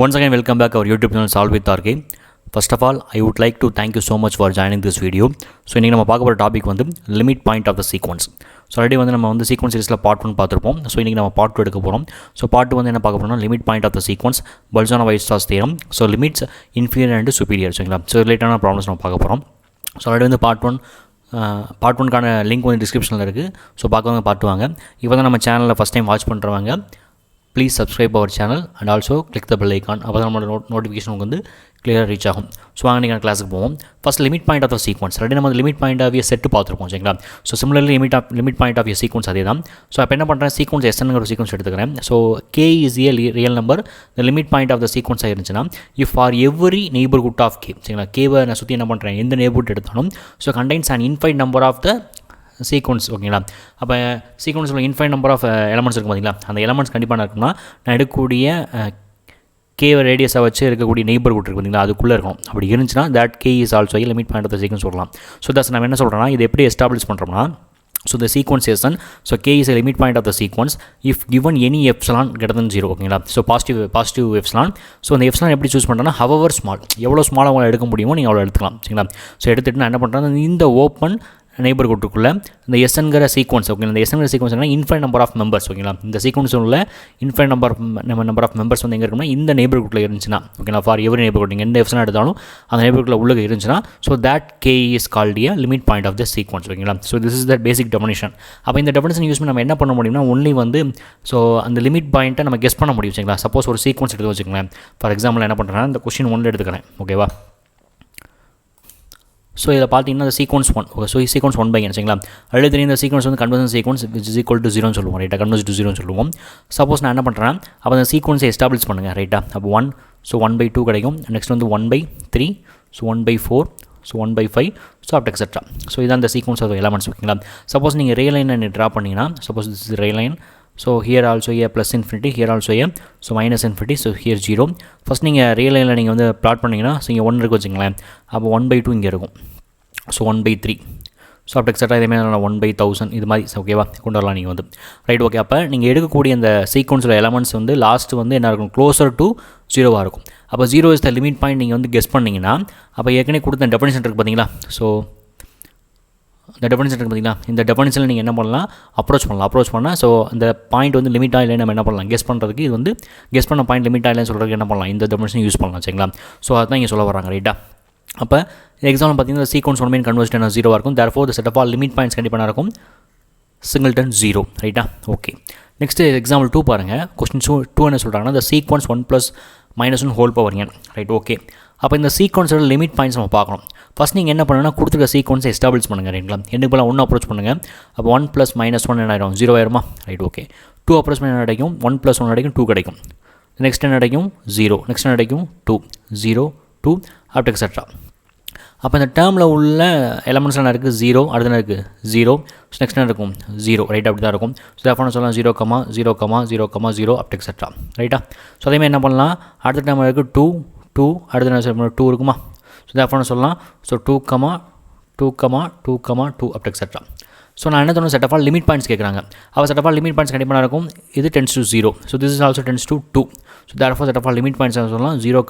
Once again, welcome back our YouTube channel Solve with RK. First of all, I would like to thank you so much for joining this video. So இன்றைக்கி நம்ம பார்க்க போகிற topic வந்து limit point of the sequence. So already வந்து நம்ம வந்து sequence சீரிஸில் part 1 பார்த்துருப்போம். ஸோ இன்றைக்கி நம்ம பார்ட் 2 எடுக்க போகிறோம். ஸோ பார்ட் 2 வந்து என்ன பார்க்க போகிறோம்னா limit point of the sequence, Bolzano Weierstrass theorem. So limits inferior and superior. சரிங்களா? ஸோ ரிலேட்டான ப்ராப்ளம்ஸ் நம்ம பார்க்க போகிறோம். ஸோ ஆல்ரெடி வந்து பார்ட் 1க்கான லிங்க் வந்து டிஸ்கிரிப்ஷனில் இருக்குது. ஸோ பார்க்கவங்க பார்த்துவாங்க. இப்போ தான் நம்ம சேனலில் ஃபஸ்ட் டைம் வாட்ச் பண்ணுறவங்க please subscribe our channel and also click the bell icon. அப்போ தான் நம்மளோட நோட்டிஃபிகேஷன் உங்களுக்கு வந்து கிளியராக ரீச் ஆகும். ஸோ வாங்க நீங்கள் கிளாஸுக்கு போவோம். First limit point of the sequence. Already நம்ம லிமிட் பாயிண்ட் ஆஃப் செட்டு பார்த்துருப்போம். சரிங்களா? So similarly limit point of sequence அதே தான். ஸோ அப்போ என்ன பண்ணுறேன், சீக்வன்ஸ் எஸ்என்ங்கிற ஒரு சீக்வன்ஸ் எடுத்துக்கிறேன். So K is a real number. இந்த limit point of the sequence ஆயிருந்துச்சுன்னா if for every neighbourhood of K, சரிங்களா, கேவை நான் சுற்றி என்ன பண்ணுறேன், எந்த நெய்பர்ஹுட் எடுத்தாலும் so contains and infinite number of the sequence. ஓகேங்களா? அப்போ சீக்வன்ஸில் இன்ஃபைட் நம்பர் ஆஃப் எலமெண்ட்ஸ் இருக்கும் பார்த்தீங்களா, அந்த எலமெண்ட்ஸ் கண்டிப்பாக இருக்கும்னா நான் எடுக்கக்கூடிய கே ரேடியஸை வச்சு இருக்கக்கூடிய நெய்பர்ஹுட் இருக்குது பார்த்தீங்களா, அதுக்குள்ளே இருக்கும். அப்படி இருந்துச்சுன்னா that K is also a limit point of the sequence சொல்லலாம். ஸோ தட்ஸ் நம்ம என்ன சொல்கிறோன்னா, இது எப்படி எஸ்டாப்ளிஷ் பண்ணுறோம்னா, so the sequence Sn, so k is a limit point of the sequence if given any epsilon greater than 0. ஓகேங்களா? So positive epsilon. So அந்த epsilon எப்படி சூஸ் பண்ணுறேன்னா, ஹவர் ஸ்மால், எவ்வளோ ஸ்மாலாக உங்களை எடுக்க முடியுமோ நீங்கள் அவ்வளோ எடுத்துக்கலாம். சரிங்களா? ஸோ எடுத்துகிட்டு நான் என்ன பண்ணுறேன், இந்த ஓப்பன் நெய்பர்ஹுட்டுக்குள்ளே இந்த எஸ்என்கிற சீக்வன்ஸ், ஓகேங்களா, இந்த எஸ்என்கிற sequence infinite number of members. ஓகேங்களா? இந்த சீக்வன்ஸ் உள்ள இன்ஃபைட் நம்பர் ஆஃப் மெம்பர்ஸ் வந்து எங்கே இருக்குன்னா இந்த நெய்பர்ஹுட்டில் இருந்துச்சுன்னா, ஓகேங்களா, ஃபார் எவரி நெய்பர்ஹுட் நீங்கள் எந்த எப்சிலான் எடுத்தாலும் அந்த நெய்பர்ஹுட்டில் உள்ள இருந்துச்சுன்னா so that K is called a limit point of the sequence. ஓகேங்களா? So this is the basic definition. அப்போ இந்த டெஃபினிஷன் யூஸ் பண்ணி நம்ம என்ன பண்ண முடியும்னா, ஒன்லி வந்து ஸோ அந்த லிமிட் பாயிண்ட்டை நம்ம கெஸ் பண்ண முடியும். சரிங்களா? சப்போஸ் ஒரு சீக்வன்ஸ் எடுத்து வச்சுக்கோங்களேன். ஃபார் எக்ஸாம்பிள் என்ன பண்ணுறேன்னா, இந்த கொஸ்டின் 1 எடுத்துக்கிறேன். ஓகேவா? ஸோ இதில் பார்த்தீங்கன்னா இந்த sequence 1. Okay, so sequence 1/n. சரிங்களா? ஆல்ரெடி தெரியும் இந்த சீக்வன்ஸ் வந்து convergent sequence which is equal to 0 சொல்லுவோம். ரைட்டா? கன்வர்ஜ் டு 0 சொல்லுவோம். சப்போஸ் நான் என்ன பண்ணுறேன், அப்போ அந்த சீக்வன்ஸை எஸ்டாப்ளிஷ் பண்ணுங்கள். ரைட்டா? அப்போ 1, ஸோ 1/2 கிடைக்கும். நெக்ஸ்ட் வந்து 1/3, so 1/4, so 1/5, so up etcetera. So இதான் அந்த சீக்வன்ஸ் ஆஃப் எலமெண்ட்ஸ். ஓகேங்களா? சப்போஸ் நீங்கள் ரே லைனை ட்ரா பண்ணிங்கன்னா, suppose this is ray line. So here also a plus infinity, here also a so minus infinity, so here 0. First நீங்கள் real லைனில் நீங்கள் வந்து ப்ளாட் பண்ணிங்கன்னா, ஸோ இங்கே 1 இருக்குது வச்சுங்களேன். அப்போ 1/2 இங்கே இருக்கும். ஸோ 1/3, ஸோ அப்படி எக்ஸட்ரா இதேமாதிரி 1/1000 இது மாதிரி. ஓகேவா? கொண்டு வரலாம் நீங்கள் வந்து. ரைட்? ஓகே. அப்போ நீங்கள் எடுக்கக்கூடிய அந்த சீக்வன்ஸில் எலமெண்ட்ஸ் வந்து லாஸ்ட்டு வந்து என்ன இருக்கும், க்ளோசர் டு 0 இருக்கும். அப்போ 0 இஸ் த லிமிட் பாயிண்ட் நீங்கள் வந்து கெஸ் பண்ணிங்கன்னா, அப்போ ஏற்கனவே கொடுத்த டெஃபினிஷன் இருக்குது பார்த்தீங்களா, ஸோ இந்த டெஃபினிஷன் இருக்குது பார்த்தீங்களா, இந்த டெஃபினிஷனில் நீங்கள் என்ன பண்ணலாம், அப்ரோச் பண்ணால் ஸோ இந்த பாயிண்ட் வந்து லிமிட் ஆகலை நம்ம என்ன பண்ணலாம், கெஸ் பண்ணுறதுக்கு. இது வந்து கெஸ் பண்ண பாயிண்ட் லிமிட் ஆகலைன்னு சொல்கிறதுக்கு என்ன பண்ணலாம், இந்த டெஃபினிஷன் யூஸ் பண்ணலாம். சரிங்களா? ஸோ அதுதான் இங்கே சொல்ல வராங்க. ரைட்டா? அப்போ எக்ஸாம்பிள் பார்த்தீங்கன்னா சீக்வன்ஸ் 1 கன்வர்ஜ் 0 இருக்கும். Therefore the set of all limit points கண்டிப்பாக இருக்கும் சிங்கிள்டன் 0. ரைட்டா? ஓகே. நெக்ஸ்ட்டு எக்ஸாம்பிள் 2 பாருங்கள். கொஸ்டின் 2 என்ன சொல்கிறாங்கன்னா, the sequence 1 + -1 whole power n. Right? Okay. அப்போ இந்த சீக்வன்ஸோட லிமிட் பாயிண்ட்ஸ் நம்ம பார்க்கணும். ஃபஸ்ட் நீங்கள் என்ன பண்ணணும்னா, கொடுத்துருக்க சீக்வன்ஸை எஸ்டாப்ளிஷ் பண்ணுங்கள். ரைட்டுங்களா? என்னக்கு போல 1 அப்ரோச் பண்ணுங்கள். அப்போ 1 + -1 என்ன ஆயிடும், 0 ஆயிருமா? ரைட்? ஓகே. 2 அப்ரோச் பண்ண என்ன கிடைக்கும், 1 + 1 கிடைக்கும், 2 கிடைக்கும். நெக்ஸ்ட் என்ன கிடைக்கும், 0. நெக்ஸ்ட் என்ன கிடைக்கும், 2, 0, 2 அப் எக்ஸெட்ரா. அப்போ இந்த டேர்மில் உள்ள எலமெண்ட்ஸ் என்ன இருக்குது, 0. அடுத்து என்ன இருக்குது, 0. நெக்ஸ்ட் என்ன இருக்கும், 0. ரைட்? அப்படி தான் இருக்கும். ஸோ தேர்ஃபோர் சொல்லலாம் 0, 0, 0, 0 அப் எக்ஸெட்ரா. ரைட்டா? ஸோ அதேமாதிரி என்ன பண்ணலாம், அடுத்த டேர்மில் இருக்குது 2, 2. அடுத்து என்ன சொல்லணும், 2 இருக்குமா? ஸோ தேர்ஃபோர் சொல்லலாம் ஸோ 2, 2, 2, 2 அப் எக்ஸெட்ரா. ஸோ நான் என்ன தோணும், set of all limit points கேட்குறாங்க. அப்போ set of all limit points கண்டிப்பாக இருக்கும். இது tends to 0. So this is also tends to 2. So therefore set of all limit points சொல்லலாம் 0,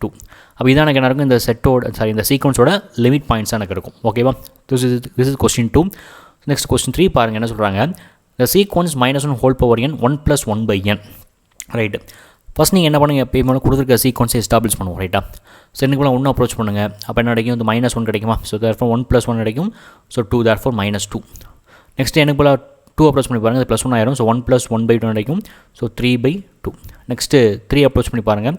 2. அப்போ இதான் எனக்கு என்ன இருக்கும், இந்த செட்டோட இந்த சீக்வன்ஸோட லிமிட் பாயிண்ட்ஸ் எனக்கு இருக்கும். ஓகேவா? This is question 2. Next question 3 பாருங்கள். என்ன சொல்கிறாங்க, த sequence -1 whole power n 1 + 1/n. Right? First நீங்கள் என்ன பண்ணுங்கள், எப்போயுமே கொடுத்துருக்க சீக்வன்ஸை எஸ்டாப்ளிஷ் பண்ணுவோம். ரைட்டா? ஸோ எனக்கு 1 அப்ரோச் பண்ணுங்கள். அப்போ என்ன கிடைக்கும், இந்த -1 கிடைக்குமா? ஸோ தேர்ஃபோர் 1 + 1 கிடைக்கும். So 2, therefore -2. நெக்ஸ்ட் எனக்கு போல் 2 அப்ரோச் பண்ணி பாருங்கள், அது +1 ஆயிரும். ஸோ 1 + 1/2 கிடைக்கும். ஸோ 3/2. நெக்ஸ்ட்டு 3 அப்ரோச் பண்ணி பாருங்கள்.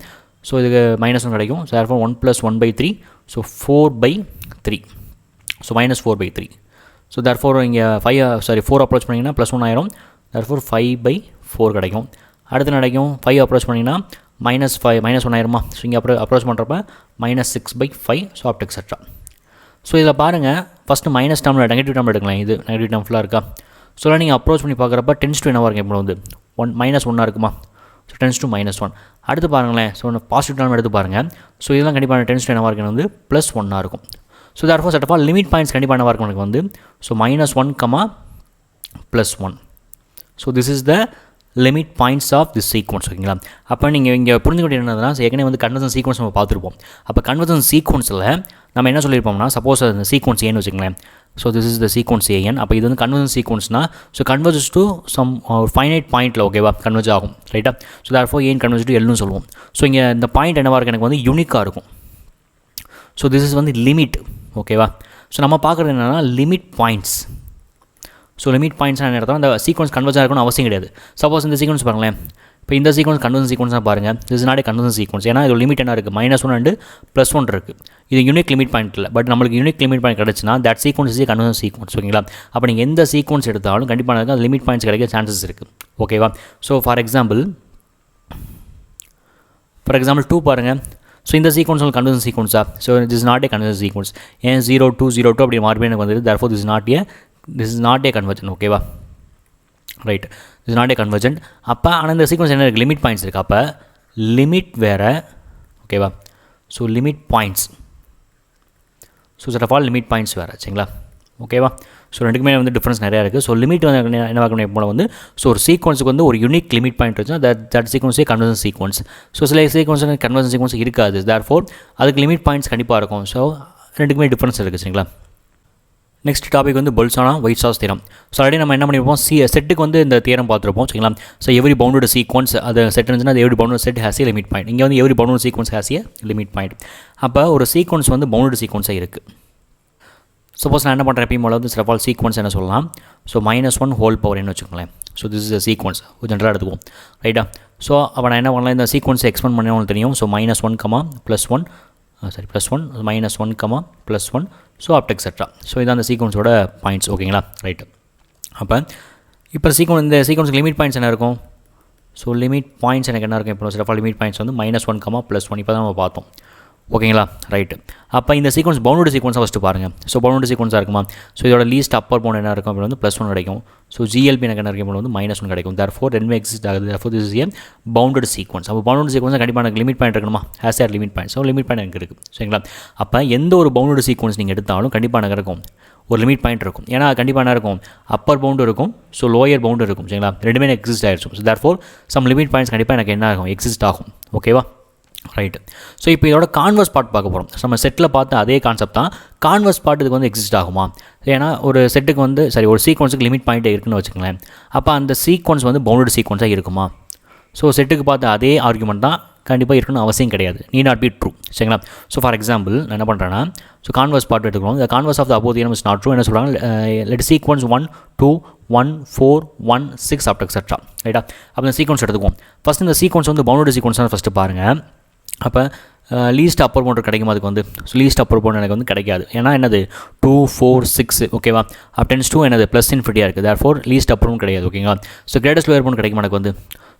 ஸோ இதுக்கு -1 கிடைக்கும். So therefore 1 + 1/3. So 4/3. So -4/3. So therefore இங்கே 4 அப்ரோச் பண்ணிங்கன்னா +1 ஆயிரும். தேர்ஃபோர் 5/4 கிடைக்கும். அடுத்து கிடைக்கும் 5 அப்ரோச் பண்ணிங்கன்னா -1 ஆயிருமா? ஸோ இங்கே அப்ரோச் பண்ணுறப்ப -6/5. So up etcetera. ஸோ இதில் பாருங்கள், ஃபஸ்ட்டு மைனஸ் டேர்மில் நெகட்டிவ் டேர்ம் எடுக்கலாம். இது நெகட்டிவ் டேர்ம் ஃபுல்லாக இருக்கா? ஸோ நீங்கள் அப்ரோச் பண்ணி பார்க்குறப்ப டென்ஸ் டு என்னவாக இருக்கும், இப்போ வந்து -1 இருக்குமா? So tends to -1. அடுத்து பாருங்களேன், ஸோ பாசிட்டிவ் டேர்ம் எடுத்து பாருங்கள். ஸோ இதெல்லாம் கண்டிப்பாக டென்ஸ் டு என்னவாக இருக்கும், வந்து +1 இருக்கும். So therefore set of all limit points கண்டிப்பாக என்னவாக இருக்கும் எனக்கு வந்து, so -1, +1. So this is the limit points of this sequence ஓகேங்களா. அப்போ நீங்கள் இங்கே புரிஞ்சுக்கிட்டு என்னதுன்னா ஏற்கனவே வந்து கன்வர்ஜன் சீக்வன்ஸ் நம்ம பார்த்துருப்போம். அப்போ கன்வர்ஜன் சீக்வன்ஸில் நம்ம என்ன சொல்லியிருப்போம்னா சப்போஸ் அந்த சீக்வன்ஸ் ஏன்னு வச்சுங்களேன். So this is the sequence A N. அப்போ இது வந்து கன்வர்ஜன் சீக்வன்ஸ்னால் so converges to some finite பாயிண்ட்டில் ஓகேவா கன்வர்ஜ் ஆகும் ரைட்டா. So therefore A N converge to எல்னு சொல்லுவோம். ஸோ இங்கே இந்த பாயிண்ட் என்னவாக இருக்குது எனக்கு வந்து யூனிக்காக இருக்கும். ஸோ திஸ் இஸ் வந்து லிமிட் ஓகேவா. ஸோ நம்ம பார்க்குறது என்னென்னா limit points. So limit points என்ன இடத்துல அந்த சீக்வன்ஸ் கன்வர்ஜாக இருக்கணும்னு அவசியம் கிடையாது. சப்போஸ் இந்த சீக்வன்ஸ் பாருங்களேன். இப்போ இந்த சீக்வன்ஸ் கன்வர்ஜன் சீக்வன்ஸாக பாருங்கள். This is not a convergent sequence. ஏன்னா இது லிமிட் என்ன இருக்குது -1 அண்டு +1 இருக்குது. இது யூனிக் லிமிட் பாயிண்ட் இல்லை. பட் நம்மளுக்கு யூனிக் லிமிட் பாயிண்ட் கிடச்சுன்னா that sequence is a convergent sequence ஓகேங்களா. அப்போ நீங்கள் எந்த சீக்வன்ஸ் எடுத்தாலும் கண்டிப்பாக அது லிமிட் பாயிண்ட்ஸ் கிடைக்க சான்சஸ் இருக்குது ஓகேவா. ஸோ ஃபார் எக்ஸாம்பிள் 2 பாருங்கள். ஸோ இந்த சீக்வன்ஸ் உங்களுக்கு கன்வர்ஜன் சீக்வன்ஸா. So this is not a convergent sequence. ஏன் 0-2 அப்படி மார்பே எனக்கு வந்து therefore this is not a convergent ஓகேவா. Right, this is not a convergent. அப்போ ஆனால் இந்த சீக்வன்ஸ் என்ன இருக்குது லிமிட் பாயிண்ட்ஸ் இருக்குது. அப்போ லிமிட் வேறு ஓகேவா. So limit points. So set of all limit points வேறு சரிங்களா ஓகேவா. ஸோ ரெண்டுக்குமே வந்து டிஃப்ரென்ஸ் நிறையா இருக்குது. ஸோ லிமிட் வந்து என்ன பார்க்கணும் போல வந்து ஸோ ஒரு சீக்வன்ஸுக்கு வந்து ஒரு யூனிக் லிமிட் பாயிண்ட் வச்சுன்னா தட் சீக்வன்ஸே கன்வர்ஜன் சீக்வன்ஸ். ஸோ சில சீக்வன்ஸ் கன்வர்ஜன் சீக்வன்ஸ் இருக்காது. தேர்ஃபோர் அதுக்கு லிமிட் பாயிண்ட்ஸ் கண்டிப்பாக இருக்கும். ஸோ ரெண்டுக்குமே டிஃப்ரென்ஸ் இருக்குது சரிங்களா. நெக்ஸ்ட் டாபிக் வந்து பொல்சானா வெயிட்ஸாஸ் தியரம். ஸோ ஆல்ரெடி நம்ம என்ன பண்ணியிருப்போம் செட்டுக்கு வந்து இந்த தியரம் பார்த்துருப்போம் சரிங்களா. ஸோ எவ்ரி பவுண்டட் சீக்வன்ஸ் அது செட் இருந்துச்சுன்னா அது every bounded set has a limit point. இங்கே வந்து every bounded sequence has a limit point. அப்போ ஒரு சீக்வன்ஸ் வந்து பவுண்டட் சீக்வன்ஸாக இருக்குது. சப்போஸ் நான் என்ன பண்ணுறேன் எப்பயும் போல வந்து செட் ஆஃப் சீக்வன்ஸ் என்ன சொல்லலாம். ஸோ -1 ஹோல் பவர் என்ன வச்சுக்கோங்களேன். So this is a sequence ஜென்ரலாக எடுத்துக்குவோம் ரைட்டா. ஸோ அப்போ நான் என்ன பண்ணலாம் இந்த சீக்வன்ஸை எக்ஸ்பெண்ட் பண்ணி உங்களுக்கு தெரியும். So -1, +1 -1, +1 so up etcetera. So இதான் அந்த சீக்வன்ஸோட பாயிண்ட்ஸ் ஓகேங்களா ரைட்டு. அப்போ இப்போ இந்த சீக்வன்ஸுக்கு லிமிட் பாயிண்ட்ஸ் என்ன இருக்கும். ஸோ லிமிட் பாயிண்ட்ஸ் எனக்கு என்ன இருக்கும் இப்போ செட் ஆஃப் லிமிட் பாயிண்ட்ஸ் வந்து -1, +1 இப்போ தான் நம்ம பார்த்தோம் ஓகேங்களா ரைட்டு. அப்போ இந்த சீக்வன்ஸ் பவுண்டட் சீக்வன்ஸாக ஃபஸ்ட்டு பாருங்கள். ஸோ பவுண்டட் சீக்வன்ஸாக இருக்குமா. ஸோ இதோட லீஸ்ட் அப்பர் பவுண்ட் என்ன இருக்கும் அப்படின்னு வந்து +1 கிடைக்கும். ஸோ GLP எனக்கு என்ன இருக்கும் வந்து -1 கிடைக்கும். தேர்ஃபோர் ரெண்டுமே எக்ஸிஸ்ட் ஆகுது. Therefore this is A bounded sequence. அப்போ பவுண்டட் சீக்வன்ஸ் கண்டிப்பாக எனக்கு லிமிட் பாயிண்ட் இருக்கணுமா. Has air limit point. So limit point எனக்கு இருக்குது சரிங்களா. அப்போ எந்த ஒரு பவுண்டட் சீக்வன்ஸ் நீங்கள் எடுத்தாலும் கண்டிப்பாக எனக்கு இருக்கும் ஒரு லிமிட் பாயிண்ட் இருக்கும். ஏன்னா கண்டிப்பாக என்ன இருக்கும் அப்பர் பவுண்டு இருக்கும். ஸோ லோயர் பவுண்டு இருக்கும் சரிங்களா. ரெண்டுமே எனக்கு எக்ஸிஸ்ட் ஆகிடுச்சு. So therefore some limit points கண்டிப்பாக எனக்கு என்ன ஆகும் எக்ஸிஸ்ட் ஆகும் ஓகேவா ரைட்டு. ஸோ இப்போ இதோட கான்வர்ஸ் பார்ட் பார்க்க போகிறோம். நம்ம செட்டில் பார்த்து அதே கான்செப்ட் தான். கான்வர்ஸ் பார்ட் இதுக்கு வந்து எக்ஸிஸ்ட் ஆகுமா. ஏன்னா ஒரு செட்டுக்கு வந்து ஒரு சீக்வன்ஸுக்கு லிமிட் பாயிண்ட் இருக்குன்னு வச்சுக்கோங்களேன். அப்போ அந்த சீக்வன்ஸ் வந்து பவுண்டட் சீக்வன்ஸாக இருக்குமா. ஸோ செட்டுக்கு பார்த்து அதே ஆர்குமெண்ட் தான் கண்டிப்பாக இருக்கணும்னு அவசியம் கிடையாது. நீட் நாட் பி ட்ரூ சரிங்களா. ஸோ ஃபார் எக்ஸாம்பிள் நான் என்ன பண்ணுறேன்னா ஸோ கான்வர்ஸ் பார்ட் எடுத்துக்கிறோம். இந்த converse of the above theorem is not true. என்ன சொல்கிறாங்க லெட் சீக்வன்ஸ் 1, 2, 1, 4, 1, 6 அப் எக்ஸெட்ரா ரைட்டா. அப்போ இந்த சீக்வன்ஸ் எடுத்துக்குவோம். ஃபஸ்ட் இந்த சீக்வன்ஸ் வந்து பவுண்டட் சீக்வன்ஸ் தான் ஃபஸ்ட்டு பாருங்கள். அப்போ லீஸ்ட் அப்பர் பவுண்டர் கிடைக்கும். அதுக்கு வந்து லீஸ்ட் அப்பர் பவுண்டர் எனக்கு வந்து கிடைக்காது. ஏன்னா என்னது 2, 4, 6 ஓகேவா. அப் டென்ஸ் டூ என்னது +∞ இருக்குது. தேர்ஃபோர் லீஸ்ட் அப்பர் பவுண்ட் கிடையாது ஓகேங்களா. ஸோ கிரேட்டஸ்ட் லோயர் பவுண்ட் கிடைக்கும் எனக்கு வந்து.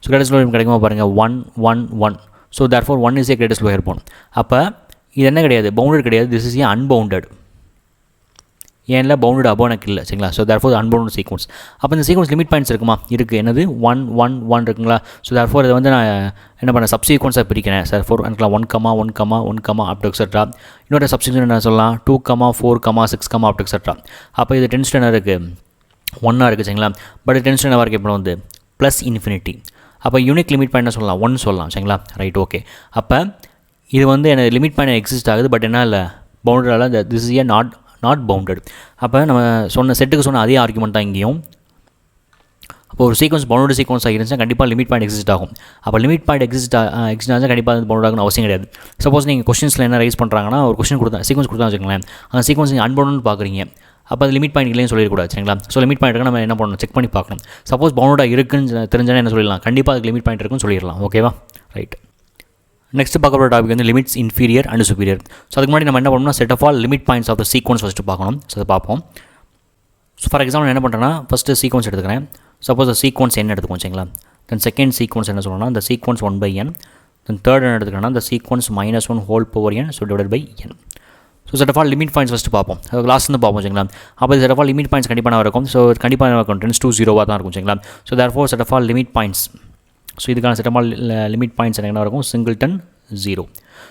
ஸோ கிரேட்டஸ்ட் லோயர் பவுண்ட் கிடைக்குமா பாருங்கள் 1, 1, 1. So therefore 1 is a greatest lower bound. அப்போ இது என்ன கிடையாது பவுண்டட் கிடையாது. This is a unbounded. ஏன்ல பவுண்டட் அபோவ் எனக்கு இல்லை சரிங்களா. So therefore unbounded sequence. அப்போ இந்த சீக்வன்ஸ் லிமிட் பாயிண்ட்ஸ் இருக்குமா இருக்குது. என்னது 1, 1, 1 இருக்குங்களா. ஸோ தேர்ஃபோர் இதை வந்து நான் என்ன பண்ணேன் சப்சீக்வன்ஸாக பிரிக்கிறேன். தேர்ஃபோர் எனக்கு 1, 1, 1 அப் எக்ஸெட்ரா. இன்னொரு சப்சீக்வன்ஸ் என்ன சொல்லலாம் 2, 4, 6 அப் எக்ஸெட்ரா. அப்போ இது டென்ஸ் என்ன இருக்குது 1 இருக்குது சரிங்களா. பட் டென்ஸ் என்ன இருக்குது இப்போ வந்து +∞. அப்போ யூனிக் லிமிட் பாயிண்ட் என்ன சொல்லலாம் 1 சொல்லலாம் சரிங்களா ரைட் ஓகே. அப்போ இது வந்து எனக்கு லிமிட் பாயிண்ட் எக்ஸிஸ்ட் ஆகுது. பட் என்ன இல்லை பவுண்டடால் this is a not bounded. அப்போ நம்ம செட்டுக்கு சொன்ன அதே ஆர்குமெண்ட் தான் இங்கேயும். அப்போ ஒரு சீக்வன்ஸ் பவுண்டட் சீக்வன்ஸ் ஆகிருந்துச்சுன்னா கண்டிப்பாக லிமிட் பாயிண்ட் எக்ஸிஸ்ட் ஆகும். அப்போ லிமிட் பாயிண்ட் எக்ஸிஸ்ட் ஆச்சுன்னா கண்டிப்பாக அது பவுண்டட் ஆகணும் அவசியம் கிடையாது. சப்போஸ் நீங்கள் கொஸ்டின்ஸில் என்ன ரைஸ் பண்ணுறாங்கன்னா ஒரு கொஸ்டின் சீக்வன்ஸ் கொடுத்தா வச்சுக்கோங்களேன். அந்த சீக்வன்ஸ் நீங்கள் அன்பவுண்டட்னு பார்க்குறீங்க. அப்போ அது லிமிட் பாயிண்ட் இல்லைன்னு சொல்லிடக்கூடாது சரிங்களா. ஸோ லிமிட் பாயிண்ட் நம்ம என்ன பண்ணணும் செக் பண்ணி பார்க்கணும். சப்போஸ் பவுண்டடாக இருக்குன்னு தெரிஞ்சால் என்ன சொல்லிடலாம் கண்டிப்பாக அதுக்கு லிமிட் பாயிண்ட் இருக்குன்னு சொல்லிடலாம் ஓகேவா ரைட். நெக்ஸ்ட் பார்க்க போகிற டாபிக் வந்து limits inferior and superior. So அதுக்கு முன்னாடி நம்ம என்ன பண்ணணும்னா set of all limit points of the sequence first பார்க்கணும். ஸோ அதை பார்ப்போம். ஸோ ஃபார் எக்ஸாம்பிள் என்ன பண்ணுறேன்னா ஃபஸ்ட்டு சீக்வன்ஸ் எடுத்துக்கிறேன். சப்போஸ் சீக்வன்ஸ் என்ன எடுத்துக்கோம் சரிங்களா. தென் செகண்ட் சீக்வன்ஸ் என்ன சொல்லணும்னா இந்த சீக்வன்ஸ் 1/n. தென் தேர்ட் என்ன எடுத்துக்கிறேன்னா இந்த sequence -1 whole power n so divided by n. So set of all limit points first பார்ப்போம். அது லாஸ்ட் வந்து பார்ப்போம் சரிங்களா. அப்போ set of all limit points கண்டிப்பாக இருக்கும். ஸோ கண்டிப்பாக இருக்கும் டென்ஸ் டூ 0 தான் இருக்கும் சரிங்களா. So therefore set of all limit points. So இதுக்கான set of all limit points என்ன இருக்கும் சிங்கிள்டன் 0.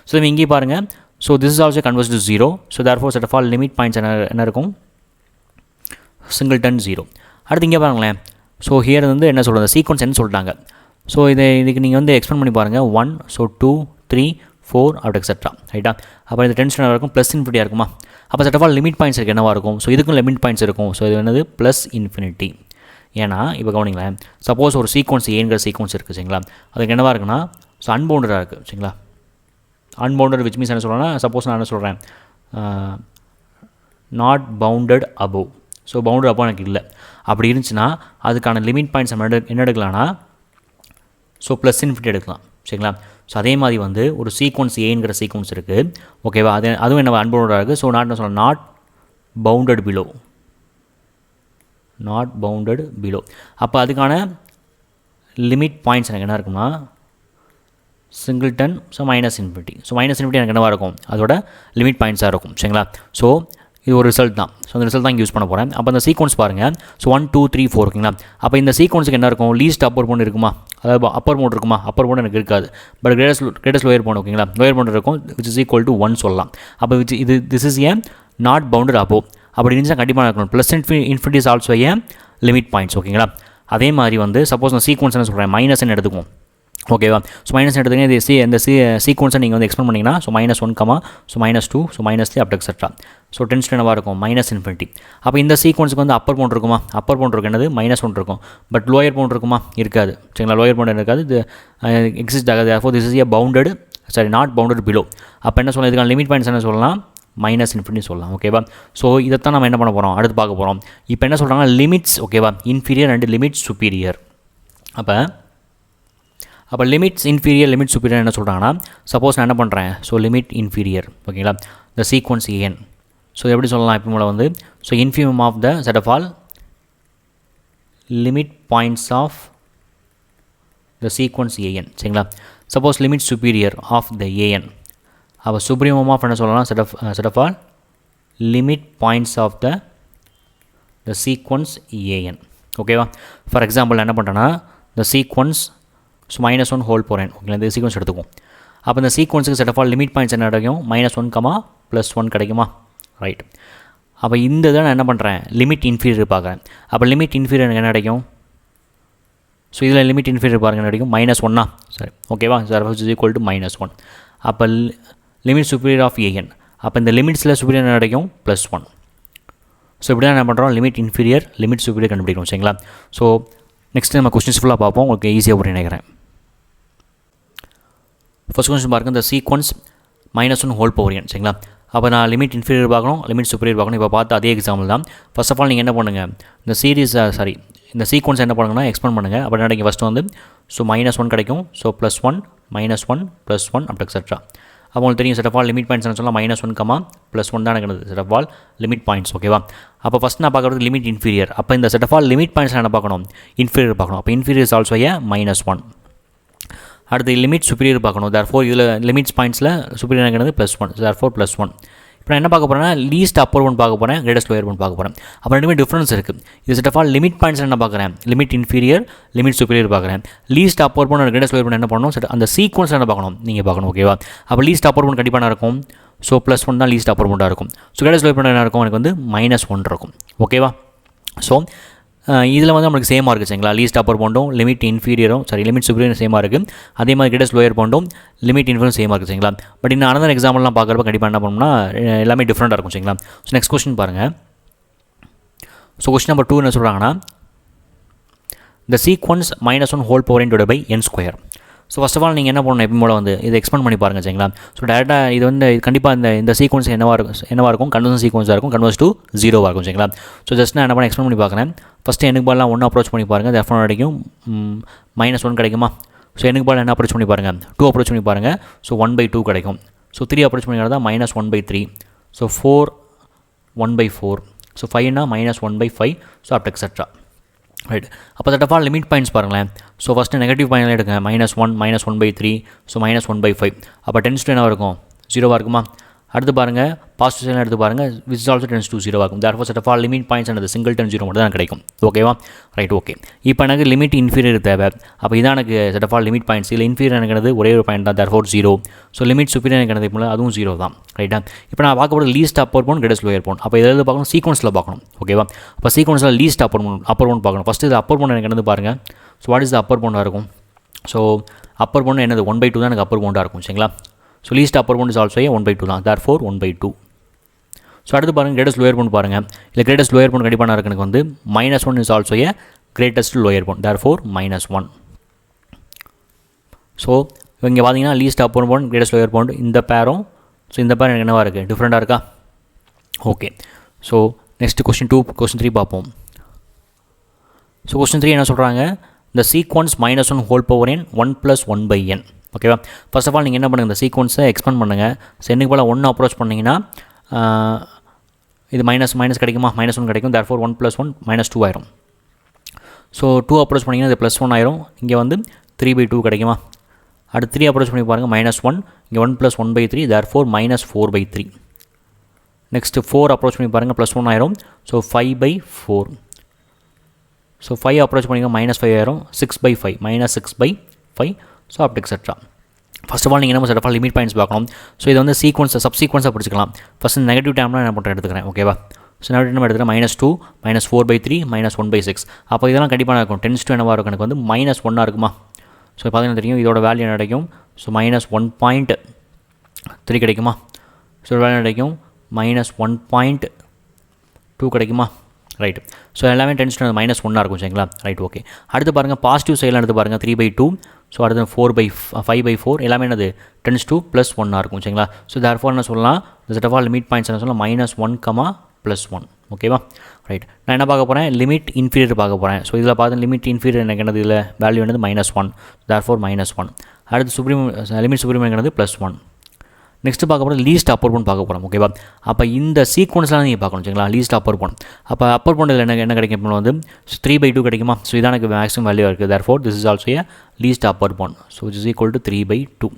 ஸோ நம்ம இங்கே பாருங்கள். So this is also converges to 0. So therefore set of all limit points என்ன இருக்கும் சிங்கிள்டன் 0. அடுத்து இங்கே பாருங்களேன் ஸோ ஹியர் வந்து என்ன சொல்கிறது, சீக்வன்ஸ் என்ன சொல்லிட்டாங்க. ஸோ இதுக்கு நீங்கள் வந்து எக்ஸ்பெண்ட் பண்ணி பாருங்கள். 1, ஸோ 2, 3, 4 அப்படி எக்ஸெட்ரா, ரைட்டா. அப்போ இந்த டென்ஷன் இருக்கும் ப்ளஸ் இன்ஃபினிட்டியாக இருக்குமா. அப்போ set of all limit points இருக்குது என்னவாக இருக்கும். ஸோ இதுக்கும் லிமிட் பாயிண்ட்ஸ் இருக்கும். ஸோ இது என்னது ப்ளஸ் இன்ஃபினிட்டி. ஏன்னா இப்போ கவனிங்களேன், சப்போஸ் ஒரு சீக்வன்ஸ் ஏங்கிற சீக்வன்ஸ் இருக்குது சரிங்களா, அதுக்கு என்னவாக இருக்குன்னா ஸோ அன்பவுண்டடாக இருக்குது சரிங்களா. அன்பவுண்டட் விச் மீன்ஸ் என்ன சொல்கிறேன்னா, சப்போஸ் நான் என்ன சொல்கிறேன், not bounded above. So bounded above எனக்கு இல்லை. அப்படி இருந்துச்சுன்னா அதுக்கான லிமிட் பாயிண்ட்ஸ் நம்ம என்ன எடுக்கலாம்னா ஸோ ப்ளஸ் இன்ஃபினிட்டி எடுக்கலாம் சரிங்களா. ஸோ அதே மாதிரி வந்து ஒரு சீக்வன்ஸ் ஏங்கிற சீக்வன்ஸ் இருக்குது ஓகேவா. அதுவும் என்ன அன்பவுண்டடாக இருக்குது. ஸோ நாட் என்ன சொல்லலாம், not bounded below, not bounded below. அப்போ அதுக்கான லிமிட் பாயிண்ட்ஸ் எனக்கு என்ன இருக்குன்னா singleton, so minus infinity. So minus infinity எனக்கு என்னவாக இருக்கும், அதோட லிமிட் பாயிண்ட்ஸாக இருக்கும் சரிங்களா. ஸோ இது ஒரு ரிசல்ட் தான். ஸோ அந்த ரிசல்ட் தான் யூஸ் பண்ண போகிறேன். அப்போ அந்த சீக்வன்ஸ் பாருங்கள். ஸோ 1, 2, 3, 4 ஓகேங்களா. அப்போ இந்த சீக்வன்ஸுக்கு என்ன இருக்கும், லீஸ்ட் அப்பர் பவுண்ட் இருக்குமா, அதாவது அப்பர் பவுண்ட் இருக்குமா. அப்பர் பவுண்ட் எனக்கு இருக்காது, பட் கிரேட்டஸ்ட் லோயர் பவுண்ட் ஓகேங்களா. லோயர் பவுண்ட் இருக்கும் விச் இஸ் ஈக்குவல் டு 1 சொல்லலாம். அப்போ this is a not bounded above. அப்படி இருந்துச்சுன்னா கண்டிப்பாக இருக்கணும் plus infinity is also a limit points ஓகேங்களா. அதே மாதிரி வந்து சப்போஸ் நான் சீக்வன்ஸ் என்ன சொல்கிறேன், மைனஸ்ன்னு எடுத்துக்குவோம் ஓகேவா. ஸோ மைனஸ் எடுத்துக்கிங்க இந்த சீக்வன்ஸை நீங்கள் வந்து எக்ஸ்பெண்ட் பண்ணிங்கன்னா ஸோ -1, ஸோ -2, ஸோ -3 அப் எக்ஸெட்ரா. ஸோ டென்ஷன் என்னவாக இருக்கும், மைனஸ் இன்ஃபினிட்டி. அப்போ இந்த சீக்வன்ஸுக்கு வந்து அப்பர் பவுண்ட் இருக்குமா, அப்பர் பவுண்ட் இருக்கும் என்னது -1 இருக்கும், பட் லோயர் பவுண்ட் இருக்குமா, இருக்காது சரிங்களா. லோயர் பவுண்ட் இருக்காது, இது எக்ஸிஸ்ட் ஆகாது. அப்போ this is A bounded, sorry not bounded below. அப்போ என்ன சொல்லலாம், இதுக்கான லிமிட் பாயிண்ட்ஸ் என்ன சொல்லலாம், மைனஸ் இன்ஃபினிட்டி சொல்லலாம் ஓகேவா. ஸோ இதைத்தான் நம்ம என்ன பண்ண போகிறோம், அடுத்து பார்க்க போகிறோம். இப்போ என்ன சொல்கிறாங்கன்னா லிமிட்ஸ் ஓகேவா, இன்ஃபீரியர் அண்ட் லிமிட்ஸ் சுப்பீரியர். அப்போ லிமிட்ஸ் இன்ஃபீரியர் லிமிட் சுப்பீரியர் என்ன சொல்கிறாங்கன்னா, சப்போஸ் நான் என்ன பண்ணுறேன், ஸோ லிமிட் இன்ஃபீரியர் ஓகேங்களா, த சீக்வன்ஸ் ஏன். ஸோ எப்படி சொல்லலாம் இப்போ மூலம் வந்து, so infimum of the set of all limit points of the sequence A N சரிங்களா. Suppose limit superior of the A N. அப்போ சுப்ரீமம் ஆஃப் என்ன சொல்லலாம், set of all limit points of the sequence A N ஓகேவா. ஃபார் எக்ஸாம்பிள் என்ன பண்ணுறேன்னா, த sequence so -1 whole போகிறேன் ஓகேங்களா. இந்த சீக்வன்ஸ் எடுத்துக்கும். அப்போ இந்த சீக்வன்ஸுக்கு set of all limit points என்ன கிடைக்கும், -1, +1 கிடைக்குமா, ரைட். அப்போ இந்த இதை நான் என்ன பண்ணுறேன், லிமிட் இன்ஃபீரியர் பார்க்குறேன். அப்போ லிமிட் இன்ஃபீரியர் எனக்கு என்ன கிடைக்கும், ஸோ இதில் லிமிட் இன்ஃபீரியர் பாருங்க என்ன கிடைக்கும், -1 சரி ஓகேவா. Is equal to -1. அப்போ லிமிட் சுப்பீரியர் ஆஃப் ஏஎன். அப்போ இந்த லிமிட்ஸில் சுப்பீரியர் என்ன கிடைக்கும், +1. ஸோ இப்படி தான் என்ன பண்ணுறோம், லிமிட் இன்ஃபீரியர் லிமிட் சுப்பீரியர் கண்டுபிடிக்கணும் சரிங்களா. ஸோ நெக்ஸ்ட் நம்ம கொஸ்டின்ஸ் ஃபுல்லாக பார்ப்போம், உங்களுக்கு ஈஸியாக புரிய நினைக்கிறேன். ஃபர்ஸ்ட் கொஸ்டின் பாருங்கள், இந்த சீக்வன்ஸ் -1 ஹோல் பவர் n சரிங்களா. அப்போ நான் லிமிட் இன்ஃபீரியர் பார்க்கணும், லிமிட் சுப்பீரியர் பார்க்கணும். இப்போ பார்த்து அதே எக்ஸாம்பிள் தான். ஃபர்ஸ்ட் ஆஃப் ஆல் நீங்கள் என்ன பண்ணுங்கள், இந்த இந்த சீக்வன்ஸ் என்ன பண்ணுங்கன்னா எக்ஸ்பெண்ட் பண்ணுங்கள். அப்போ என்ன கிடைக்கும், ஃபஸ்ட்டு வந்து ஸோ -1 கிடைக்கும், ஸோ +1, -1, +1 அப் எக்ஸெட்ரா. அப்போ உங்களுக்கு தெரியும் set of all limit points என்ன சொல்லலாம், -1, +1 தான் எனக்கு set of all limit points ஓகேவா. அப்போ ஃபஸ்ட் நான் பார்க்குறது லிமிட் இன்ஃபீரியர். அப்போ இந்த set of all limit points என்ன பார்க்கணும், இன்ஃபீரியர் பார்க்கணும். அப்போ இன்ஃபீரியர் இஸ் ஆல்சோ ஏ -1. அடுத்து லிமிட் சுப்பீரியர் பார்க்கணும். தேர்ஃபோர் இதில் லிமிட்ஸ் பாயிண்ட்ஸில் சுப்பீரியர் இருக்கிறது +1, தேர்ஃபோர் +1. இப்போ நான் என்ன பார்க்க போகிறேன்னா, லீஸ்ட் அப்பர் ஒன் பார்க்க போகிறேன், கிரேட்டஸ்ட் லோயர் ஒன் பார்க்க போகிறேன். அப்போ ரெண்டுமே டிஃப்ரென்ஸ் இருக்குது. இது set of all limit points என்ன பார்க்குறேன், லிமிட் இன்ஃபீரியர் லிமிட் சுப்பீரியர் பார்க்குறேன். Least upper one greatest lower one என்ன பண்ணணும், அந்த சீக்வன்ஸ் என்ன பார்க்கணும், நீங்கள் பார்க்கணும் ஓகேவா. அப்போ லீஸ்ட் அப்பர் ஒன் கண்டிப்பாக இருக்கும், ஸோ +1 தான் லீஸ்ட் அப்பர் ஒன்னாக இருக்கும். ஸோ கிரேட்டஸ்ட் லோயர் ஒன் என்ன இருக்கும், எனக்கு வந்து -1 இருக்கும் ஓகேவா. ஸோ இதில் வந்து நம்மளுக்கு சேமாக இருக்குது சரிங்களா. லீஸ்ட் அப்பர் பவுண்டும் லிமிட் இன்ஃபீரியரும் லிமிட் சுப்பீரியரும் சேமாக இருக்குது. அதே மாதிரி கிரேட்டஸ்ட் லோயர் பவுண்டும் லிமிட் இன்ஃபீரியரும் சேமாக இருக்குது சரிங்களா. பட் இன்னும் அனதர் எக்ஸாம்பிள்லாம் பார்க்குறப்ப கண்டிப்பாக என்ன பண்ணணும்னா எல்லாமே டிஃப்ரெண்ட்டாக இருக்கும் சரிங்களா. ஸோ நெக்ஸ்ட் கொஸ்டின் பாருங்கள். ஸோ கொஸ்டின் நம்பர் 2 என்ன சொல்கிறாங்கன்னா, the sequence -1 whole power n divided by n². So first of all நீங்கள் என்ன பண்ணணும், எப்போ வந்து இதை எக்ஸ்பெண்ட் பண்ணி பாருங்கள் சரிங்களா. ஸோ டேரெக்டாக இது வந்து கண்டிப்பாக இந்த சீக்வன்ஸ் என்னவாக இருக்கும் கன்வர்ஷன் சீக்வன்ஸாக இருக்கும், கன்வர்ஸ் டு 0 இருக்கும் சரிங்களா. ஸோ ஜஸ்ட் நான் என்ன பண்ண எக்ஸ்பெண்ட் பண்ணி பார்க்குறேன். ஃபஸ்ட்டு எனக்கு பால்லாம் 1 அப்ரோச் பண்ணி பாருங்கள், தேர்ஃபோர் கிடைக்கும் -1 கிடைக்குமா. ஸோ எனக்கு பால் என்ன அப்ரோச் பண்ணி பாருங்கள், 2 அப்ரோச் பண்ணி பாருங்கள், ஸோ 1/2 கிடைக்கும். ஸோ 3 அப்ரோச் பண்ணி தான் -1/3. ஸோ 4 1/4. ஸோ 5னா -1/5. So up etcetera right. அப்போ that of all limit points பாருங்களேன். ஸோ ஃபஸ்ட்டு நெகட்டிவ் பாயிண்ட் எடுங்க, -1 -1/3. ஸோ -1/5. அப்போ 10 என்ன இருக்கும், 0வாக இருக்குமா. அடுத்து பாருங்கள் பாசிட்டிவ் சைடில் எடுத்து பாருங்கள் விச் ஆல்சோ டென்ஸ் டு 0 ஆகும். Therefore set of all limit points அந்த சிங்கிள் டென் 0 மட்டும் தான் கிடைக்கும். ஓகேவா? Right, okay. இப்போ எனக்கு லிமிட் இன்ஃபீரியர் தேவை. அப்போ இதான் எனக்கு set of all limit points. இல்லை இன்ஃபீரியர் எனக்கு ஒரே ஒரு பாயிண்ட் தான், தேர்ஃபோர் 0. ஸோ லிமிட் சுப்பீரியர் எனக்கு இப்போ அதுவும் 0 தான். ரைட்டா? இப்போ நான் பார்க்க போகிறது least upper bound greatest lower bound. அப்போ இதில் பார்க்கணும் சீக்வன்ஸில் பார்க்கணும். ஓகேவா? அப்போ சீக்வன்ஸில் லீஸ்ட் அப்பர் பவுண்ட் பார்க்கணும். ஃபஸ்ட்டு இது அப்பர் பவுண்ட் எனக்கு பாருங்கள். So what is the upper பவுண்டாக இருக்கும்? ஸோ அப்பர் பவுண்ட் என்னது 1/2 தான் எனக்கு அப்பர் பவுண்டாக இருக்கும். சரிங்களா? So least upper bound is also 1/2 தான், தேர்ஃபோர் 1/2. ஸோ அடுத்து பாருங்கள் கிரேட்டஸ்ட் லோயர் பவுண்ட் பாருங்கள். இல்லை கிரேட்டஸ்ட் லோயர் பவுண்ட் கண்டிப்பாக நான் எனக்கு வந்து -1 is also a greatest lower bound, therefore -1. So இங்கே பார்த்தீங்கன்னா least upper bound greatest lower bound இந்த பேரும். ஸோ இந்த பேர் எனக்கு என்னவா இருக்குது, டிஃப்ரெண்ட்டாக இருக்கா? Okay. So next question 2, question 3 பார்ப்போம். ஸோ கொஸ்டின் 3 என்ன சொல்கிறாங்க, the sequence -1 whole power n 1 + 1/n. ஓகேவா? ஃபர்ஸ்ட் ஆஃப் ஆல் நீங்கள் என்ன பண்ணுங்கள், இந்த சீக்வன்ஸை எக்ஸ்பெண்ட் பண்ணுங்கள். ஸோ என்னைக்கு போல் 1 அப்ரோச் பண்ணிங்கன்னா இது மைனஸ் கிடைக்குமா, -1 கிடைக்கும். தேர்ஃபோர் 1 + 1 -2 ஆயிரும். ஸோ 2 அப்ரோச் பண்ணிங்கன்னா இது +1 ஆயிரும். இங்கே வந்து 3/2 கிடைக்குமா. அடுத்து 3 அப்ரோச் பண்ணி பாருங்கள், -1, இங்கே 1 + 1/3, தேர்ஃபோர் -4/3. நெக்ஸ்ட்டு 4 அப்ரோச் பண்ணி பாருங்கள், +1 ஆயிரும். ஸோ 5/4. ஸோ 5 அப்ரோச் பண்ணிங்கன்னா -5 ஆயிரும். 6/5 -6/5. So up etcetera. First of all நீங்கள் என்ன set of all limit points பார்க்கணும். ஸோ இது வந்து சீக்வன்ஸை சப்சீக்வன்ஸாக பிடிச்சிக்கலாம். ஃபஸ்ட் நெகட்டிவ் டேம்லாம் என்ன பண்ணுறேன் எடுத்துக்கிறேன். ஓகேவா? ஸோ நெகட்டிவ் டேம் எடுத்துக்கிறேன் -2, -4/3, -1/6. அப்போ இதெல்லாம் கண்டிப்பாக இருக்கும். டென்ஸ் டு என்னவாக இருக்கும், எனக்கு வந்து -1 இருக்குமா. ஸோ பார்த்தீங்கன்னா தெரியும் இதோட வேல்யூ என்ன கிடைக்கும். ஸோ -1.3 கிடைக்குமா. ஸோ வேல்யூ கிடைக்கும் -1.2 கிடைக்குமா. ரைட். ஸோ எல்லாமே டென்ஸ் டு -1 இருக்கும். சரிங்களா? Right, okay. அடுத்து பாருங்கள் பாசிட்டிவ் சைடில் எடுத்து பாருங்கள் 3/2. ஸோ அடுத்து 5/4 எல்லாமே என்னது டென்ஸ் டு +1 இருக்கும். சரிங்களா? ஸோ தேர்ஃபோர் என்ன சொல்லலாம், set of all limit points என்ன சொல்லலாம், -1, +1. ஓகேவா? ரைட். நான் என்ன பார்க்க போகிறேன், லிமிட் இன்ஃபீரியர் பார்க்க போகிறேன். ஸோ இதில் பார்த்து லிமிட் இன்ஃபீரியர் எனக்கு என்னது, இதில் வேல்யூ என்னது -1, தேர்ஃபோர் -1. அடுத்து லிமிட் சுப்ரீம் என்னது +1. நெக்ஸ்ட்டு பார்க்க போகிறது லீஸ்ட் அப்பர் பவுண்ட் பார்க்க போகிறோம். ஓகேவா? அப்போ இந்த சீக்வன்ஸ்லாம் நீங்கள் பார்க்கணும். சரிங்களா? Least upper bound. அப்போ அப்பர் பவுண்டில் என்ன கிடைக்கும், இப்போ வந்து 3/2 கிடைக்குமா. ஸோ இதான் எனக்கு மேக்ஸிமம் வேல்யூ இருக்குது. Therefore this is also a least upper bound. So it is equal to 3/2.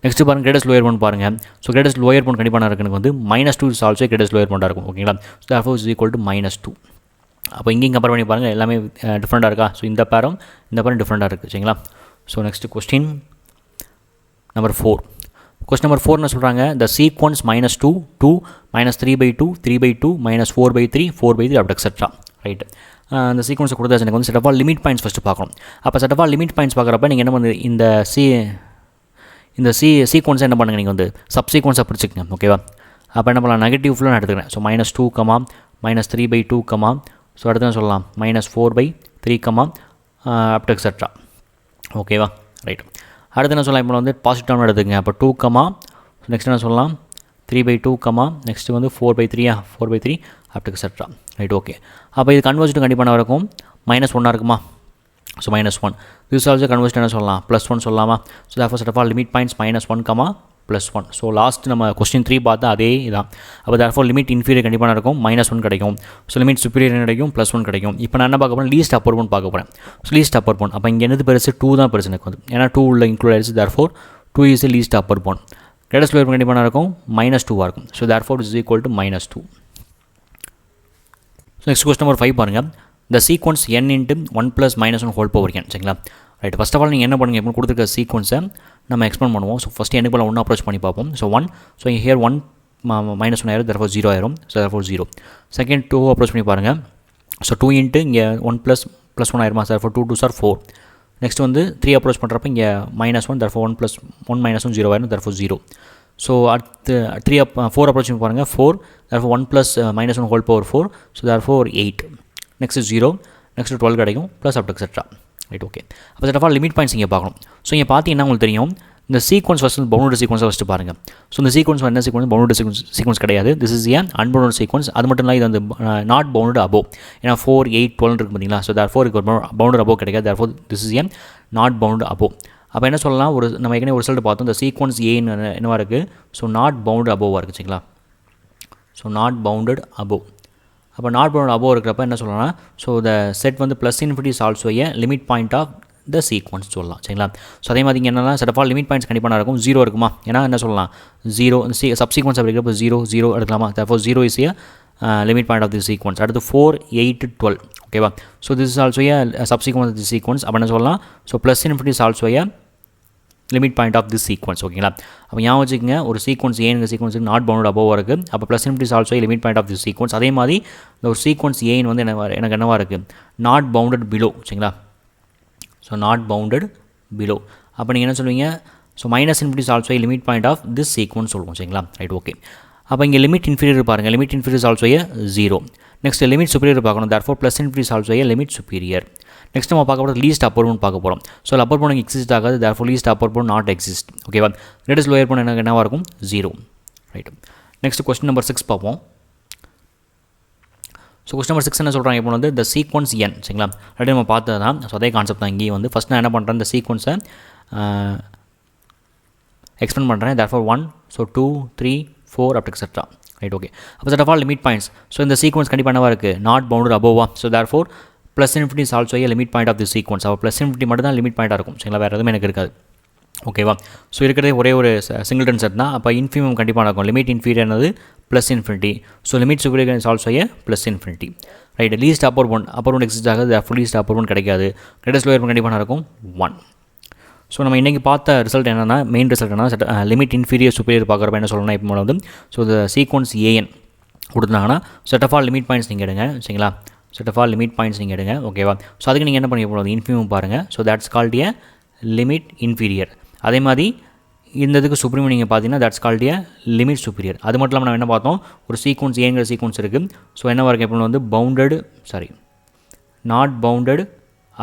Next பாருங்கள் கிரேட்டஸ்ட் லோயர் பவுண்ட் பாருங்கள். ஸோ கிரேட்டஸ்ட் லோயர் பவுண்ட் கண்டிப்பாக எனக்கு வந்து -2 இஸ் ஆல்சோ கிரேட்டஸ்ட் லோயர் பவுண்டாக இருக்கும். ஓகேங்களா? So therefore is equal to -2. அப்போ இங்கேயும் கம்பேர் பண்ணி பாருங்கள் எல்லாமே டிஃப்ரெண்ட்டாக இருக்கா. ஸோ இந்த பேரும் டிஃப்ரெண்ட்டாக இருக்குது. சரிங்களா? So next question number 4. Question number 4 என்ன சொல்கிறாங்க, த சீக்வன்ஸ் -2, 2, -3/2, 3/2, -4/3, 4/3 அப்படி எக்ஸெட்ரா. ரைட். அந்த சீக்வன்ஸை கொடுத்தாச்சு. எனக்கு வந்து set of all limit points first பார்க்கணும். அப்போ set of all limit points பார்க்குறப்ப நீங்கள் என்ன பண்ணுது, இந்த சீக்வன்ஸை என்ன பண்ணுங்கள், நீங்கள் வந்து சப் சீக்வன்ஸாக பிடிச்சிக்கங்க. ஓகேவா? அப்போ என்ன பண்ணலாம், நெகட்டிவ் ஃபுல்லாக நான் எடுத்துக்கிறேன். ஸோ -2, -3/2, ஸோ அடுத்து என்ன சொல்லலாம் -4/3, அப் டு எக்ஸெட்ரா. ஓகேவா? ரைட். அடுத்து என்ன சொல்லலாம், இப்போ வந்து பாசிட்டிவ் டேர்ம் எடுத்துக்கங்க. அப்போ 2, நெக்ஸ்ட் என்ன சொல்லலாம் 3/2, நெக்ஸ்ட்டு வந்து 4/3 up to etcetera. Right, okay. அப்போ இது கன்வர்ஜ்டு கண்டிப்பாக இருக்கும். -1 இருக்குமா. ஸோ -1 திஸ் ஆல்சோ கன்வர்ஜ்டு என்ன சொல்லலாம், +1 சொல்லலாமா. So therefore set of all limit points -1, +1. So last நம்ம கொஸ்டின் 3 பார்த்தா அதே இதான். அப்போ தேர்ஃபோர் லிமிட் இன்ஃபீரியர் கண்டிப்பாக இருக்கும், -1 கிடைக்கும். ஸோ லிமிட் சுப்பீரியர் கிடைக்கும், +1 கிடைக்கும். இப்போ நான் என்ன பார்க்க போகிறேன், லீஸ்ட் அப்பர் பவுண்ட் பார்க்க போகிறேன். ஸோ லீஸ்ட் அப்பர் பவுண்ட் அப்போ இங்கே என்னது பெருசு, 2 தான் பெருசு எனக்கு வந்து, ஏன்னா 2 உள்ள இன்க்ளூட் ஆயிடுச்சு. Therefore 2 is least upper bound. Greatest lower bound கண்டிப்பாக இருக்கும் -2 இருக்கும். So therefore is equal to -2. So next question number 5 பாருங்கள். The sequence n × 1 + -1 whole power n. சரிங்களா? ரைட். ஃபஸ்ட் ஆஃப் ஆல் நீங்கள் என்ன பண்ணுங்கள், எப்போ கொடுத்துருக்க சீக்வன்ஸை நம்ம எக்ஸ்பிளைன் பண்ணுவோம். ஸோ ஃபஸ்ட்டு எனக்கு போல் 1 அப்ரோச் பண்ணி பார்ப்போம். ஸோ 1, ஸோ ஹியர் 1 -1 ஆயிரும், தேர்ஃபோர் 0 ஆயிரும். So therefore 0. செகண்ட் 2 அப்ரோச் பண்ணி பாருங்கள். ஸோ 2 × இங்கே 1 + 1 ஆயிருமா. Therefore 2 2s are 4. நெக்ஸ்ட் வந்து 3 அப்ரோச் பண்ணுறப்ப இங்கே -1, தேர்ஃபோர் 1 + 1 -1 0 ஆயிரும், தேர்ஃபோர் 0. ஸோ அடுத்து 4 அப்ரோச் பண்ணி பாருங்கள். 4, therefore 1 + -1 whole power 4. So therefore 8. Next 0, next 12 கிடைக்கும், plus up etcetera. Right, okay. அப்போ set of all limit points இங்கே பார்க்கணும். ஸோ இங்கே பார்த்தீங்கன்னா உங்களுக்கு தெரியும், இந்த சீக்வன்ஸ் ஃபஸ்ட்டு பவுண்டட் சீக்வன்ஸை ஃபஸ்ட்டு பாருங்கள். ஸோ இந்த சீக்வன்ஸ் என்ன சீக்வன்ஸ், பவுண்டட் சீக்வன்ஸ் கிடையாது. This is an unbounded sequence. அது மட்டும் இல்லை, இது வந்து நாட் பவுண்டட் அபோவ். ஏன்னா 4, 8, 12 இருக்குது பார்த்தீங்களா. ஸோ தேர்ஃபோர் இதுக்கு பவுண்டட் அபோவ் கிடைக்காது. தேர்ஃபோர் திஸ் இஸ் ஏன் நாட் பவுண்டட் அபோவ். அப்போ என்ன சொல்லலாம், நம்ம ஏற்கனவே ஒரு ரிசல்ட் பார்த்தோம். இந்த சீக்வன்ஸ் ஏன்னு என்னவாக இருக்குது, ஸோ நாட் பவுண்டட் அபோவாக இருக்குது. சரிங்களா? So not bounded above. அப்போ நாட் பவுண்டட் அபோவ் இருக்கிறப்ப என்ன சொல்லலாம், ஸோ த செட் வந்து +∞ is also a limit point of the sequence சொல்லலாம் சரிங்களா. ஸோ அதே மாதிரி என்னென்னா set of all limit points கண்டிப்பாக இருக்கும் 0 இருக்குமா, ஏன்னா என்ன சொல்லலாம் 0 சப்சீக்வன்ஸ் அப்படிங்கிறப்போ 0 எடுக்கலாமா, therefore 0 is a limit point of the sequence. அடுத்து 4 8 12 ஓகேவா. So this is also a subsequence of the sequence அப்படின்னு சொல்லலாம். So plus infinity is also a limit point of this sequence ஓகேங்களா. அப்போ ஞாபகம் வச்சுக்கோங்க, ஒரு சீக்வன்ஸ் ஏன்னு சீக்வன்ஸுக்கு நாட் பவுண்டட் அபோவ் இருக்குது. அப்போ plus infinity is also limit point of this sequence. அதே மாதிரி இந்த ஒரு சீக்வன்ஸ் ஏன்னு வந்து எனக்கு என்னவா இருக்குது, நாட் பவுண்டட் பிலோ சரிங்களா. ஸோ நாட் பவுண்டட் பிலோ அப்போ நீங்கள் என்ன சொல்லுவீங்க, so minus infinity is also limit point of this sequence சொல்லுவோம் சரிங்களா. Right okay. அப்போ இங்கே லிமிட் இன்ஃபீரியர் பாருங்கள், limit inferior is also 0. Next limit superior பார்க்கணும், therefore plus infinity is also limit superior. Next நம்ம பார்க்க போகிறது லீஸ்ட் அப்பர் பவுண்ட் பார்க்க போகிறோம். ஸோ அப்பர் பவுண்ட் எக்ஸிஸ்ட் ஆகாது, therefore least upper bound not exist ஓகேவா. கிரேட்டஸ்ட் லோயர் பவுண்ட் எனக்கு என்னவாக இருக்கும் 0 ரைட். நெக்ஸ்ட் கொஸ்டின் நம்பர் 6 பார்ப்போம். ஸோ கொஸ்டின் நம்பர் 6 என்ன சொல்கிறாங்க இப்போ வந்து த சீக்வன்ஸ் n சரிங்களா. ஆல்ரெடி நம்ம பார்த்தது தான். ஸோ அதே கான்செப்ட் தான் இங்கேயும் வந்து ஃபஸ்ட் நான் என்ன பண்ணுறேன், இந்த சீக்வன்ஸை எக்ஸ்பெண்ட் பண்ணுறேன், therefore 1 so 2 3 4 up etcetera right okay. அப்போ set of all limit points. So இந்த சீக்வன்ஸ் கண்டிப்பாக என்னவாக இருக்குது, நாட் பவுண்டட் அபோவா. So therefore plus infinity is also a limit point of the sequence. அப்போ ப்ளஸ் இன்ஃபினிட்டி மட்டும் தான் லிமிட் பாயிண்ட்டாக இருக்கும் சரிங்களா, வேறு எதுவுமே எனக்கு இருக்காது ஓகேவா. ஸோ இருக்கிறதே ஒரே ஒரு சிங்கிள்டன் செட் தான். அப்போ இன்ஃபிமம் கண்டிப்பாக நடக்கும். லிமிட் இன்ஃபீரியர் என்னது plus infinity. So limit superior is also a plus infinity right. Least upper bound exist ஆகுது, therefore லீஸ்ட் அப்பர் பவுண்ட் கிடைக்காது. கிரேட்டஸ்ட் லோயர் பவுண்ட் கண்டிப்பாக நடக்கும் 1. ஸோ நம்ம இன்றைக்கி பார்த்த ரிசல்ட் என்னென்னா, மெயின் ரிசல்ட் என்னன்னா லிமிட் இன்ஃபீரியர் சுப்பீரியர் பார்க்குறப்ப என்ன சொல்லணும் இப்போ வந்து, ஸோ இந்த சீக்வன்ஸ் an கொடுத்தாங்கன்னா set of all limit points நீங்கள் எடுங்க சரிங்களா. Set of all limit points நீங்கள் எடுங்க ஓகேவா. ஸோ அதுக்கு நீங்கள் என்ன பண்ணி போகிறது, இன்ஃபிமம் பாருங்கள். So that's called a limit inferior. அதே மாதிரி இந்த இதுக்கு சுப்ரீம் நீங்கள் பார்த்தீங்கன்னா that's called a limit superior. அது மட்டும் இல்லாமல் நம்ம என்ன பார்த்தோம், ஒரு சீக்வன்ஸ் ஏங்கிற சீக்வன்ஸ் இருக்குது. ஸோ என்னவாக இருக்குது இப்போ வந்து பவுண்டடு நாட் பவுண்டட்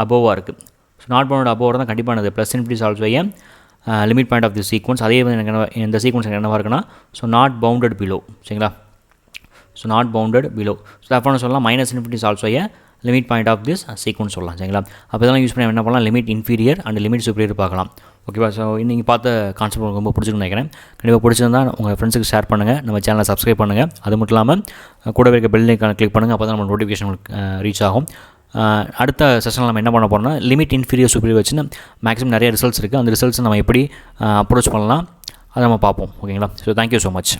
அபோவாக இருக்குது. ஸோ நாட் பவுண்டட் அபோவ் தான் கண்டிப்பாக என்னது plus infinity is also a limit point of the sequence. அதே வந்து எனக்கு இந்த சீக்வன்ஸ் என்னவாக இருக்குன்னா, ஸோ நாட் பவுண்டட் பிலோ சரிங்களா. So not bounded below. So அப்போ சொல்லலாம் minus infinity is also a limit point of this sequence சொல்லலாம் சரிங்களா. அப்போ இதெல்லாம் யூஸ் பண்ணி என்ன பண்ணலாம், limit inferior and limit superior பார்க்கலாம் ஓகேவா. ஸோ நீங்கள் பார்த்த கான்செப்ட் ரொம்ப பிடிச்சிருக்குன்னு நினைக்கிறேன். கண்டிப்பாக பிடிச்சிருந்தா உங்கள் ஃப்ரெண்ட்ஸுக்கு ஷேர் பண்ணுங்கள், நம்ம சேனலை சப்ஸ்கிரைப் பண்ணுங்கள். அது மட்டும் இல்லாமல் கூடவே இருக்க பெல் ஐக்கானை கிளிக் பண்ணுங்கள், அப்போ தான் நம்ம நோட்டிஃபிகேஷன் ரீச் ஆகும். அடுத்த செஷனில் நம்ம என்ன பண்ண போகிறோம்னா, லிமிட் இன்ஃபீரியர் சுப்பீரியர் வச்சு மேக்ஸிமம் நிறைய ரிசல்ட்ஸ் இருக்குது. அந்த ரிசல்ட்ஸ் நம்ம எப்படி அப்ரோச் பண்ணலாம் அதை நம்ம பார்ப்போம் ஓகேங்களா. So thank you so much.